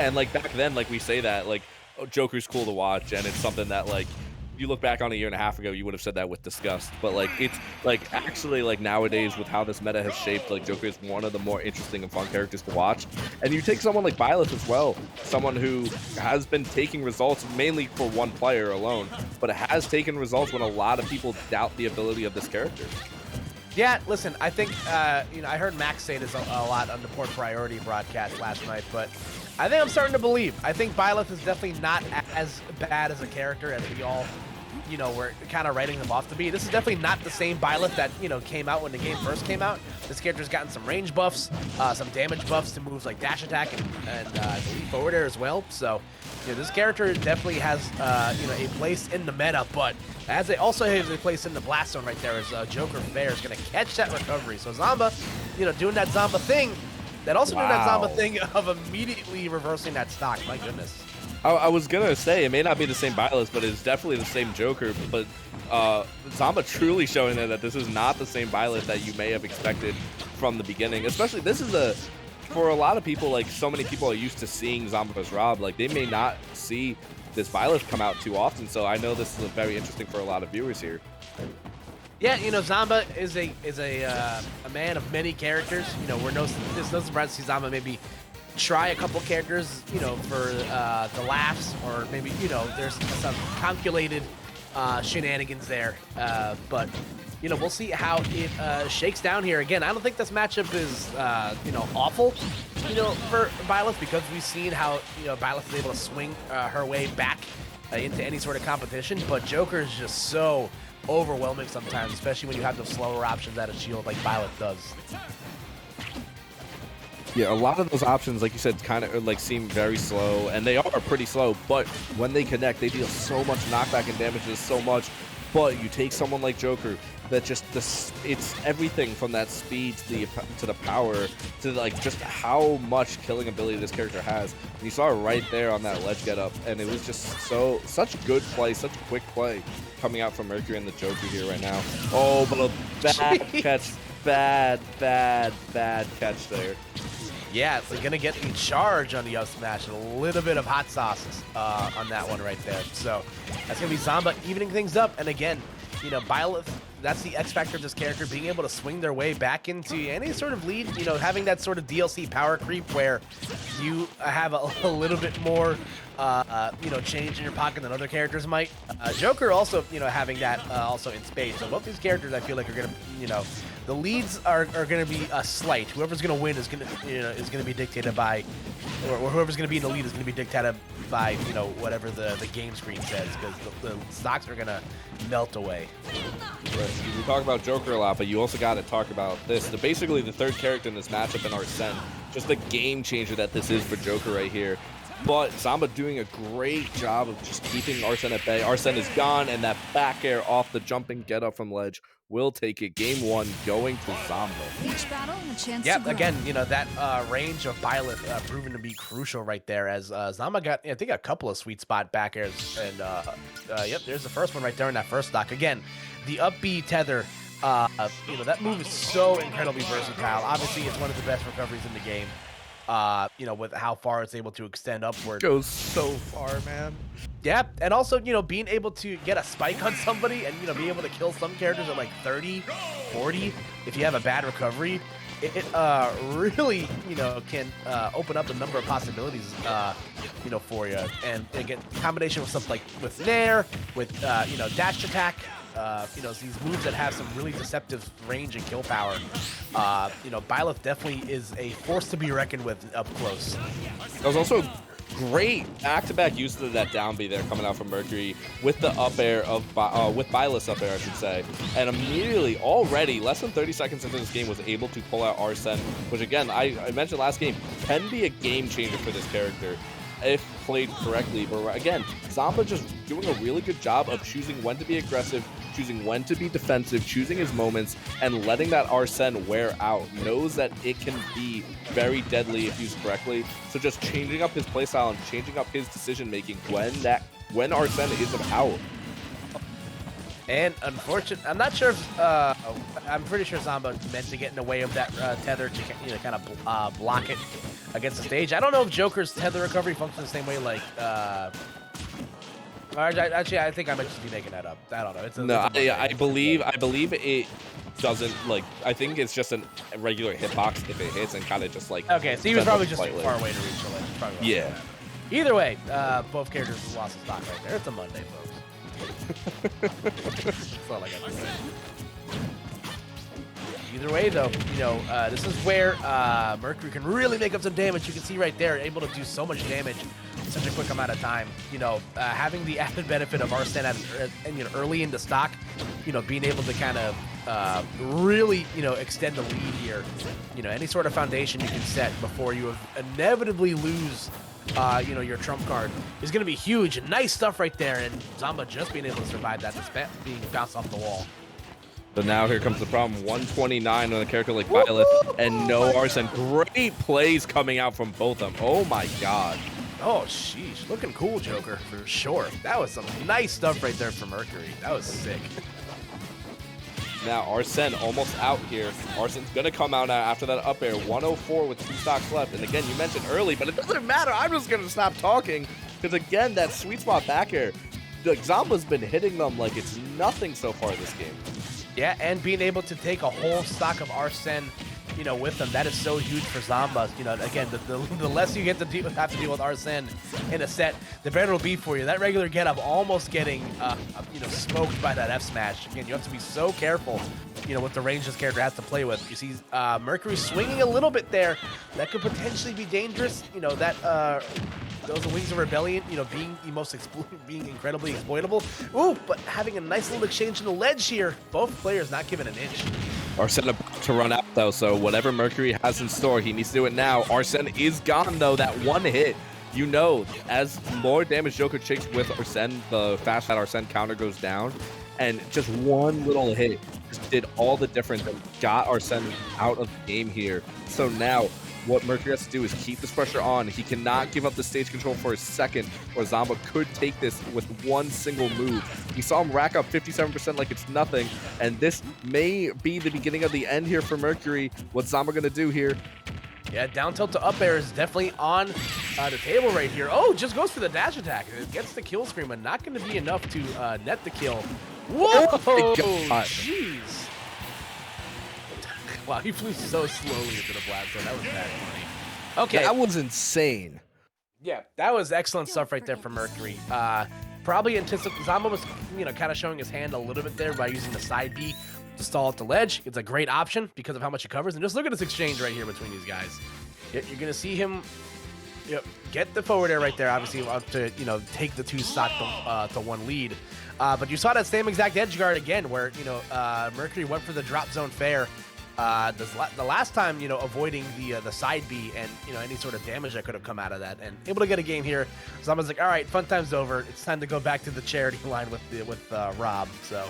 And, like, back then, like, we say that, like, oh, Joker's cool to watch, and it's something that, like, you look back on a year and a half ago, you would have said that with disgust. But, like, it's, like, actually, like, nowadays with how this meta has shaped, like, Joker is one of the more interesting and fun characters to watch. And you take someone like Byleth as well, someone who has been taking results mainly for one player alone, but has taken results when a lot of people doubt the ability of this character. Yeah, listen, I think, I heard Max say this a lot on the Port Priority broadcast last night, but I think I'm starting to believe. I think Byleth is definitely not as bad as a character as we all, were kind of writing him off to be. This is definitely not the same Byleth that, came out when the game first came out. This character's gotten some range buffs, some damage buffs to moves like dash attack and I believe forward air as well. So, this character definitely has, a place in the meta, but as it also has a place in the blast zone right there as Joker Fair is going to catch that recovery. So Zomba, doing that Zomba thing, that also doing that Zomba thing of immediately reversing that stock. My goodness. I was gonna say it may not be the same Byleth, but it's definitely the same Joker. But Zomba truly showing that this is not the same Byleth that you may have expected from the beginning. Especially this is for a lot of people, like so many people are used to seeing Zomba as Rob. Like they may not see this Byleth come out too often. So I know this is very interesting for a lot of viewers here. Yeah, Zomba is a man of many characters. There's no surprise to see Zomba maybe try a couple characters, for the laughs, or maybe, there's some calculated shenanigans there. But, we'll see how it shakes down here. Again, I don't think this matchup is, awful, for Byleth, because we've seen how, Byleth is able to swing her way back into any sort of competition. But Joker is just so overwhelming sometimes, especially when you have those slower options at a shield like Byleth does. Yeah, a lot of those options, like you said, kind of like seem very slow, and they are pretty slow, but when they connect, they deal so much knockback and damages so much. But you take someone like Joker that just it's everything from that speed to the power to like just how much killing ability this character has. And you saw it right there on that ledge get up, and it was just such good play, such quick play coming out from Mercury and the Joker here right now. Oh, but a bad catch, bad catch there. Yeah, so gonna get the charge on the up smash and a little bit of hot sauce on that one right there. So that's gonna be Zomba evening things up. And again, Byleth, that's the X factor of this character, being able to swing their way back into any sort of lead, having that sort of DLC power creep where you have a little bit more, change in your pocket than other characters might. Joker also, having that also in spades. So both these characters, I feel like, are gonna, the leads are going to be slight. Whoever's going to win is going to be dictated by, or whoever's going to be in the lead is going to be dictated by, whatever the game screen says, because the stocks are going to melt away. Right. We talk about Joker a lot, but you also got to talk about this. Basically, the third character in this matchup in Arsene. Just the game changer that this is for Joker right here. But Zomba doing a great job of just keeping Arsene at bay. Arsene is gone, and that back air off the jumping get up from ledge will take it. Game one going to Zomba. Each battle, a chance Yep, to grow. again, that range of Byleth proven to be crucial right there, as Zomba got, I think, a couple of sweet spot back airs. And, yep, there's the first one right there in that first stock. Again, the up B tether, that move is so incredibly versatile. Obviously, it's one of the best recoveries in the game. With how far it's able to extend upward. Goes so far, man. Yeah, and also, being able to get a spike on somebody and, be able to kill some characters at like 30, 40, if you have a bad recovery, it really, can open up a number of possibilities, for you. And again, combination with stuff like with Nair, with, dash attack, these moves that have some really deceptive range and kill power. Byleth definitely is a force to be reckoned with up close. That was also great back-to-back use of that down B there coming out from Mercury with the up air of with Byleth's up air, I should say, and immediately already less than 30 seconds into this game was able to pull out Arsene, which again I mentioned last game can be a game changer for this character if played correctly. But again, Zomba just doing a really good job of choosing when to be aggressive, choosing when to be defensive, choosing his moments, and letting that Arsene wear out. Knows that it can be very deadly if used correctly. So just changing up his playstyle and changing up his decision-making when Arsene is out. And unfortunately, I'm not sure if, I'm pretty sure Zomba meant to get in the way of that tether to, kind of block it. against the stage. I don't know if Joker's tether recovery functions the same way like actually, I think I might just be making that up. I don't know. I believe it doesn't, like, I think it's just a regular hitbox if it hits and kind of just like. Okay, so he was probably just slightly far away to reach the ledge. Yeah. Either way, both characters lost the stock right there. It's a Monday, folks. That's all I got to say. Either way, though, this is where Mercury can really make up some damage. You can see right there, able to do so much damage in such a quick amount of time. Having the added benefit of Arsene early into stock, being able to kind of really, extend the lead here. Any sort of foundation you can set before you inevitably lose, your trump card is going to be huge. Nice stuff right there, and Zomba just being able to survive that despite being bounced off the wall. So now here comes the problem. 129 on a character like Byleth and no Arsene. Great plays coming out from both of them. Oh my god. Oh, sheesh. Looking cool, Joker, for sure. That was some nice stuff right there for Mercury. That was sick. Now Arsene almost out here. Arsene's going to come out now after that up air. 104 with 2 stocks left. And again, you mentioned early, but it doesn't matter. I'm just going to stop talking because, again, that sweet spot back air, Zomba's been hitting them like it's nothing so far this game. Yeah, and being able to take a whole stock of Arsene, with them, that is so huge for Zomba. Again, the less you get to have to deal with Arsene in a set, the better it'll be for you. That regular get-up almost getting, smoked by that F smash. Again, you have to be so careful, with the range this character has to play with. You see Mercury swinging a little bit there. That could potentially be dangerous. Those Wings of Rebellion, being incredibly exploitable. Ooh, but having a nice little exchange in the ledge here. Both players not giving an inch. Arsene about to run out, though, so whatever Mercury has in store, he needs to do it now. Arsene is gone, though. That one hit, as more damage Joker takes with Arsene, the fast that Arsene counter goes down. And just one little hit just did all the difference and got Arsene out of the game here. So now, what Mercury has to do is keep this pressure on. He cannot give up the stage control for a second, or Zomba could take this with one single move. We saw him rack up 57% like it's nothing, and this may be the beginning of the end here for Mercury. What's Zomba going to do here? Yeah, down tilt to up air is definitely on the table right here. Oh, just goes for the dash attack. It gets the kill screen, but not going to be enough to net the kill. Whoa! Jeez. Wow, he flew so slowly into the blast zone. That was bad funny. Okay. That was insane. Yeah, that was excellent stuff right there from Mercury. Probably Zomba was, kind of showing his hand a little bit there by using the side B to stall at the ledge. It's a great option because of how much it covers. And just look at this exchange right here between these guys. You're going to see him get the forward air right there, obviously, to, take the 2 stock to 1 lead. But you saw that same exact edge guard again where, Mercury went for the drop zone fair. The last time, avoiding the side B and, any sort of damage that could have come out of that and able to get a game here. Zomba's like, all right, fun time's over. It's time to go back to the charity line with Rob. So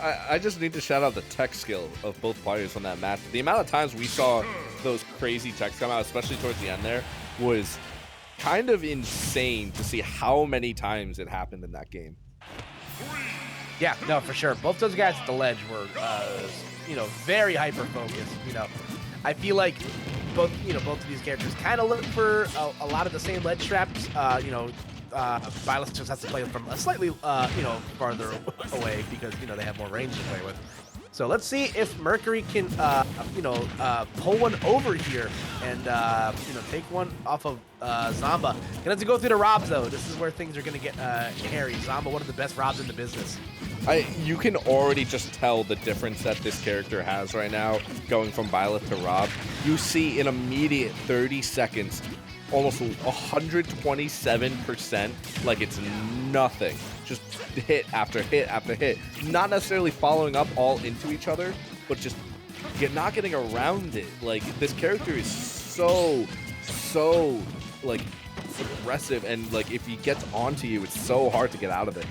I just need to shout out the tech skill of both players on that match. The amount of times we saw those crazy techs come out, especially towards the end there, was kind of insane to see how many times it happened in that game. Yeah, no, for sure. Both those guys at the ledge were, very hyper-focused. I feel like both of these characters kind of look for a lot of the same ledge traps. Byleth just has to play from a slightly, farther away because, they have more range to play with. So let's see if Mercury can, pull one over here and, take one off of Zomba. Gonna have to go through the Robs, though. This is where things are going to get hairy. Zomba, one of the best Robs in the business. You can already just tell the difference that this character has right now, going from Byleth to Rob. You see an immediate 30 seconds, almost 127%, like it's nothing. Just hit after hit after hit. Not necessarily following up all into each other, but just not getting around it. Like, this character is so, like, aggressive, and, like, if he gets onto you, it's so hard to get out of it.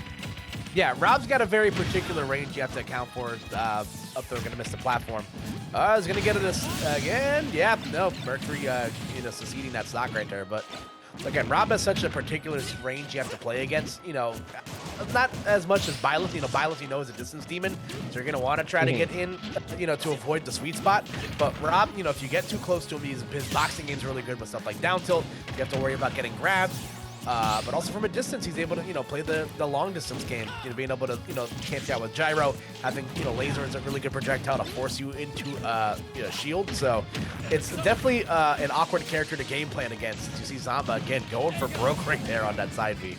Yeah, Rob's got a very particular range you have to account for. Up there, going to miss the platform. Is going to get this again. Yeah, no, Mercury, succeeding that stock right there. But Again, Rob has such a particular range you have to play against. You know, not as much as Byleth. You know, Byleth, you know, is a distance demon, so you're gonna want to try to get in, you know, to avoid the sweet spot. But Rob, you know, if you get too close to him, his boxing game's really good with stuff like down tilt. You have to worry about getting grabbed. But also from a distance, he's able to, you know, play the long distance game, you know, being able to, you know, cancel out with gyro, having, you know, laser is a really good projectile to force you into, you know, shield. So it's definitely an awkward character to game plan against. You see Zomba, again, going for broke right there on that side B.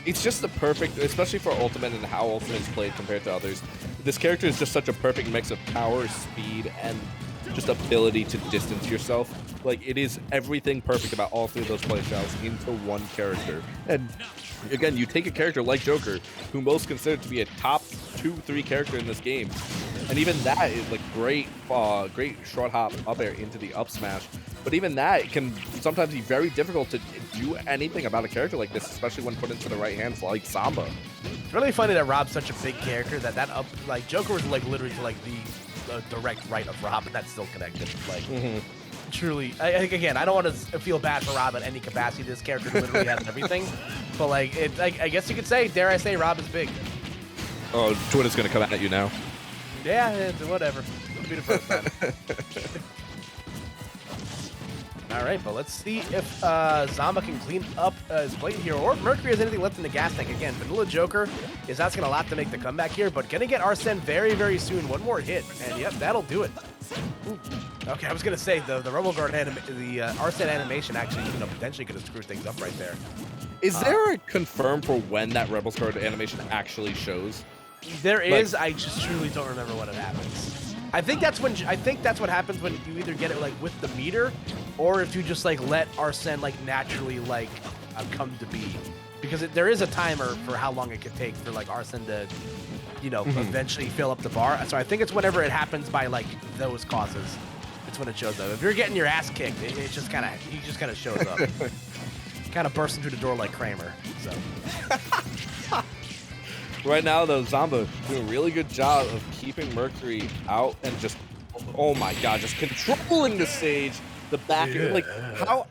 It's just the perfect, especially for Ultimate and how Ultimate is played compared to others. This character is just such a perfect mix of power, speed, and just ability to distance yourself. Like, it is everything perfect about all three of those playstyles into one character. And again, you take a character like Joker, who most considered to be a top 2-3 character in this game, and even that is like great short hop up air into the up smash. But even that can sometimes be very difficult to do anything about a character like this, especially when put into the right hands like Zomba. It's really funny that Rob's such a big character that up, like, Joker was like literally to like the direct right of Rob, and that's still connected. Like, truly, again, I don't want to feel bad for Rob in any capacity. This character literally has everything, but like, I guess you could say, dare I say, Rob is big. Oh, Twitter's gonna come at you now. Yeah, whatever. It'll be the first time. All right, but let's see if Zomba can clean up his plate here, or if Mercury has anything left in the gas tank. Again, Vanilla Joker is asking a lot to make the comeback here, but gonna get Arsene very, very soon. One more hit, and yep, that'll do it. Ooh. Okay, I was gonna say the RoboGuard Arsene animation actually, you know, potentially could have screwed things up right there. Is there a confirm for when that Rebels card animation actually shows? There is. I just truly don't remember when it happens. I think that's what happens when you either get it like with the meter, or if you just like let Arsene like naturally like come to be, because there is a timer for how long it could take for like Arsene to, you know, eventually fill up the bar. So I think it's whenever it happens by like those causes. It's when it shows up. If you're getting your ass kicked, he just kind of shows up. Kind of bursting through the door like Kramer. So. Right now, though, Zomba doing a really good job of keeping Mercury out and just, oh my god, just controlling the stage, the back. Yeah. Like,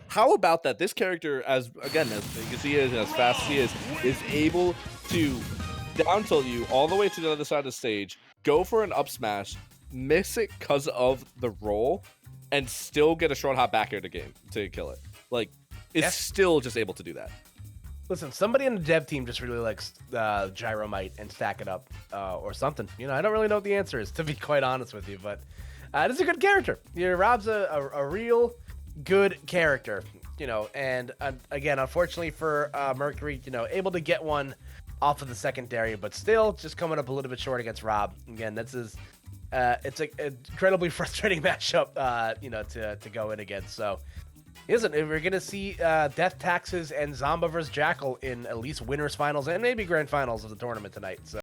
how about that? This character, as big as he is, and as fast as he is able to down tilt you all the way to the other side of the stage, go for an up smash, miss it because of the roll, and still get a short hop back air to kill it. Like, it's still just able to do that. Listen, somebody in the dev team just really likes Gyromite and Stack It Up or something. You know, I don't really know what the answer is, to be quite honest with you, but this is a good character. You know, Rob's a real good character, you know, and again, unfortunately for Mercury, you know, able to get one off of the secondary, but still just coming up a little bit short against Rob. Again, this is it's an incredibly frustrating matchup, you know, to go in against. So. Isn't it? We're going to see Death Taxes and Zomba vs. Jackal in at least winners finals and maybe grand finals of the tournament tonight. So.